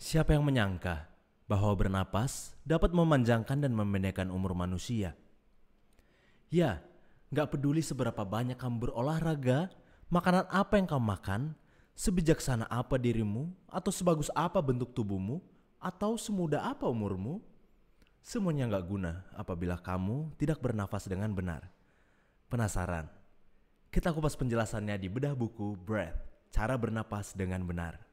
Siapa yang menyangka bahwa bernapas dapat memanjangkan dan memendekkan umur manusia? Ya, gak peduli seberapa banyak kamu berolahraga, makanan apa yang kamu makan, sebijaksana apa dirimu, atau sebagus apa bentuk tubuhmu, atau semuda apa umurmu, semuanya gak guna apabila kamu tidak bernafas dengan benar. Penasaran? Kita kupas penjelasannya di bedah buku Breath, Cara Bernapas dengan Benar.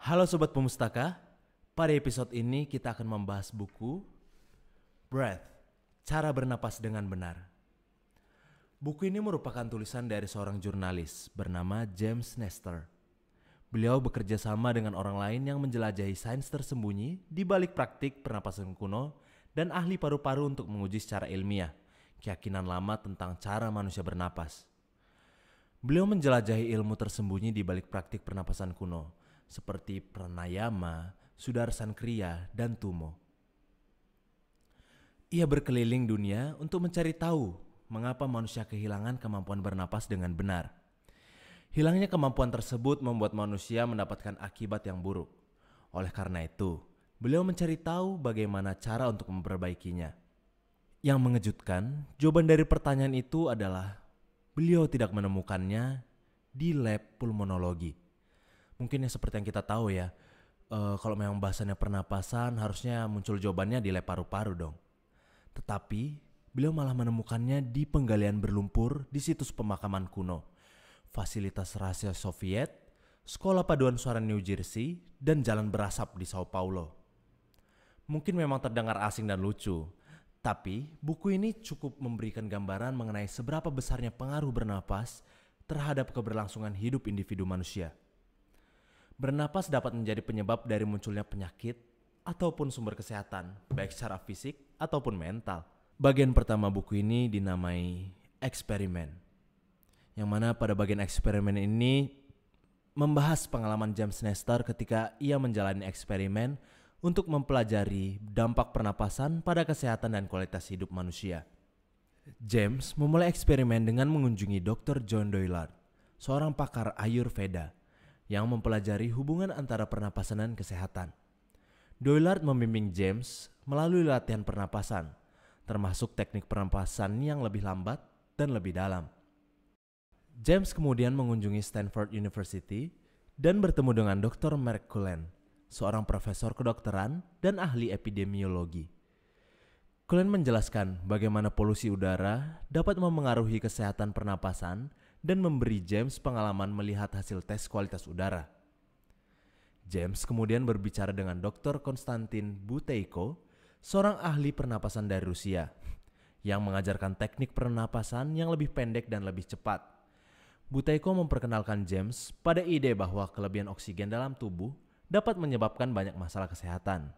Halo Sobat Pemustaka, pada episode ini kita akan membahas buku Breath, Cara Bernapas dengan Benar. Buku ini merupakan tulisan dari seorang jurnalis bernama James Nestor. Beliau bekerja sama dengan orang lain yang menjelajahi sains tersembunyi di balik praktik pernapasan kuno dan ahli paru-paru untuk menguji secara ilmiah keyakinan lama tentang cara manusia bernapas. Beliau menjelajahi ilmu tersembunyi di balik praktik pernapasan kuno, seperti pranayama, sudarsana kriya, dan tumo. Ia berkeliling dunia untuk mencari tahu mengapa manusia kehilangan kemampuan bernapas dengan benar. Hilangnya kemampuan tersebut membuat manusia mendapatkan akibat yang buruk. Oleh karena itu, beliau mencari tahu bagaimana cara untuk memperbaikinya. Yang mengejutkan, jawaban dari pertanyaan itu adalah beliau tidak menemukannya di lab pulmonologi. Mungkin seperti yang kita tahu ya, kalau memang bahasannya pernapasan harusnya muncul jawabannya di lab paru-paru dong. Tetapi beliau malah menemukannya di penggalian berlumpur di situs pemakaman kuno, fasilitas rahasia Soviet, sekolah paduan suara New Jersey, dan jalan berasap di Sao Paulo. Mungkin memang terdengar asing dan lucu, tapi buku ini cukup memberikan gambaran mengenai seberapa besarnya pengaruh bernapas terhadap keberlangsungan hidup individu manusia. Bernapas dapat menjadi penyebab dari munculnya penyakit ataupun sumber kesehatan, baik secara fisik ataupun mental. Bagian pertama buku ini dinamai eksperimen, yang mana pada bagian eksperimen ini membahas pengalaman James Nestor ketika ia menjalani eksperimen untuk mempelajari dampak pernapasan pada kesehatan dan kualitas hidup manusia. James memulai eksperimen dengan mengunjungi Dr. John Doillard, seorang pakar Ayurveda yang mempelajari hubungan antara pernapasan dan kesehatan. Doillard membimbing James melalui latihan pernapasan, termasuk teknik pernapasan yang lebih lambat dan lebih dalam. James kemudian mengunjungi Stanford University dan bertemu dengan Dr. Mark Cullen, seorang profesor kedokteran dan ahli epidemiologi. Cullen menjelaskan bagaimana polusi udara dapat memengaruhi kesehatan pernapasan dan memberi James pengalaman melihat hasil tes kualitas udara. James kemudian berbicara dengan Dr. Konstantin Buteiko, seorang ahli pernapasan dari Rusia, yang mengajarkan teknik pernapasan yang lebih pendek dan lebih cepat. Buteiko memperkenalkan James pada ide bahwa kelebihan oksigen dalam tubuh dapat menyebabkan banyak masalah kesehatan.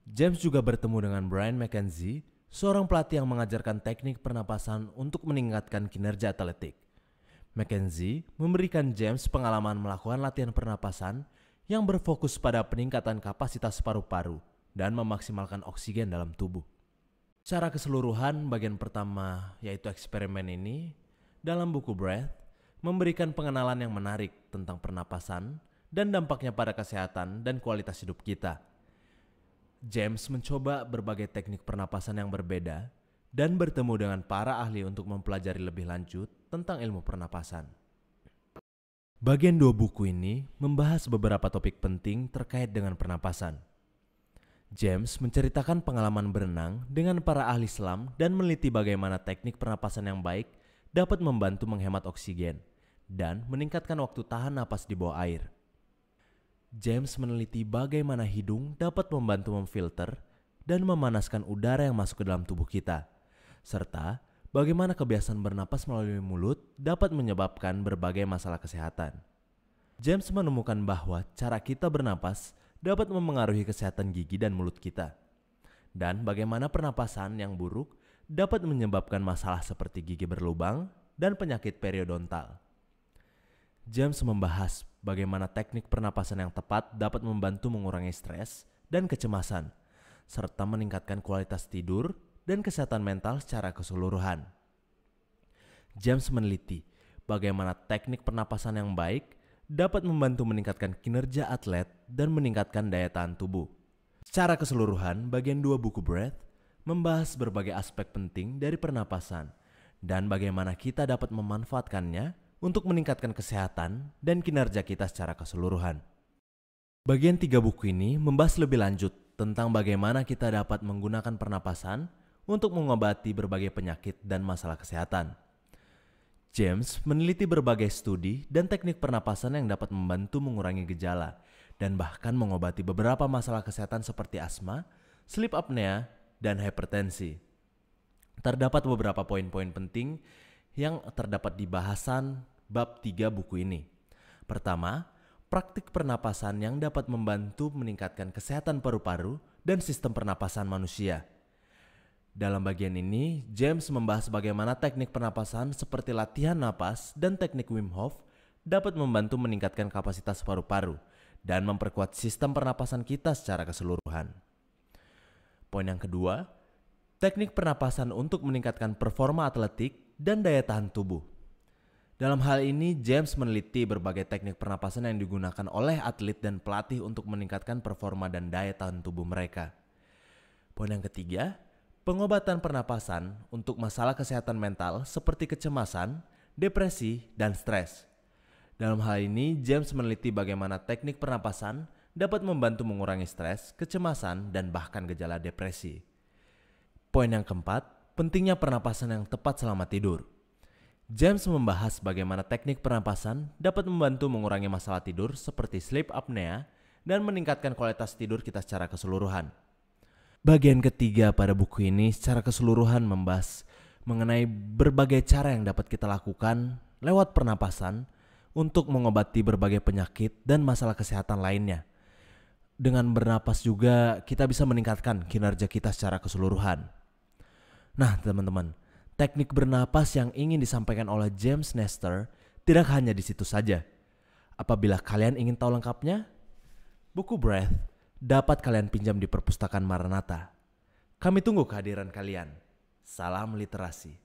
James juga bertemu dengan Brian McKenzie, seorang pelatih yang mengajarkan teknik pernapasan untuk meningkatkan kinerja atletik. McKenzie memberikan James pengalaman melakukan latihan pernapasan yang berfokus pada peningkatan kapasitas paru-paru dan memaksimalkan oksigen dalam tubuh. Secara keseluruhan, bagian pertama yaitu eksperimen ini dalam buku Breath memberikan pengenalan yang menarik tentang pernapasan dan dampaknya pada kesehatan dan kualitas hidup kita. James mencoba berbagai teknik pernapasan yang berbeda dan bertemu dengan para ahli untuk mempelajari lebih lanjut tentang ilmu pernapasan. Bagian 2 buku ini membahas beberapa topik penting terkait dengan pernapasan. James menceritakan pengalaman berenang dengan para ahli selam dan meneliti bagaimana teknik pernapasan yang baik dapat membantu menghemat oksigen dan meningkatkan waktu tahan napas di bawah air. James meneliti bagaimana hidung dapat membantu memfilter dan memanaskan udara yang masuk ke dalam tubuh kita, serta bagaimana kebiasaan bernapas melalui mulut dapat menyebabkan berbagai masalah kesehatan. James menemukan bahwa cara kita bernapas dapat memengaruhi kesehatan gigi dan mulut kita, dan bagaimana pernapasan yang buruk dapat menyebabkan masalah seperti gigi berlubang dan penyakit periodontal. James membahas bagaimana teknik pernapasan yang tepat dapat membantu mengurangi stres dan kecemasan, serta meningkatkan kualitas tidur dan kesehatan mental secara keseluruhan. James meneliti bagaimana teknik pernapasan yang baik dapat membantu meningkatkan kinerja atlet dan meningkatkan daya tahan tubuh. Secara keseluruhan, bagian 2 buku Breath membahas berbagai aspek penting dari pernapasan dan bagaimana kita dapat memanfaatkannya untuk meningkatkan kesehatan dan kinerja kita secara keseluruhan. Bagian 3 buku ini membahas lebih lanjut tentang bagaimana kita dapat menggunakan pernapasan untuk mengobati berbagai penyakit dan masalah kesehatan. James meneliti berbagai studi dan teknik pernapasan yang dapat membantu mengurangi gejala dan bahkan mengobati beberapa masalah kesehatan seperti asma, sleep apnea, dan hipertensi. Terdapat beberapa poin-poin penting yang terdapat di bahasan bab 3 buku ini. Pertama, praktik pernapasan yang dapat membantu meningkatkan kesehatan paru-paru dan sistem pernapasan manusia. Dalam bagian ini, James membahas bagaimana teknik pernapasan seperti latihan napas dan teknik Wim Hof dapat membantu meningkatkan kapasitas paru-paru dan memperkuat sistem pernapasan kita secara keseluruhan. Poin yang kedua, teknik pernapasan untuk meningkatkan performa atletik dan daya tahan tubuh. Dalam hal ini, James meneliti berbagai teknik pernapasan yang digunakan oleh atlet dan pelatih untuk meningkatkan performa dan daya tahan tubuh mereka. Poin yang ketiga, pengobatan pernapasan untuk masalah kesehatan mental seperti kecemasan, depresi, dan stres. Dalam hal ini, James meneliti bagaimana teknik pernapasan dapat membantu mengurangi stres, kecemasan, dan bahkan gejala depresi. Poin yang keempat, pentingnya pernapasan yang tepat selama tidur. James membahas bagaimana teknik pernapasan dapat membantu mengurangi masalah tidur seperti sleep apnea dan meningkatkan kualitas tidur kita secara keseluruhan. Bagian ketiga pada buku ini secara keseluruhan membahas mengenai berbagai cara yang dapat kita lakukan lewat pernapasan untuk mengobati berbagai penyakit dan masalah kesehatan lainnya. Dengan bernapas juga kita bisa meningkatkan kinerja kita secara keseluruhan. Nah teman-teman, teknik bernapas yang ingin disampaikan oleh James Nestor tidak hanya di situ saja. Apabila kalian ingin tahu lengkapnya, buku Breath dapat kalian pinjam di perpustakaan Maranatha. Kami tunggu kehadiran kalian. Salam literasi.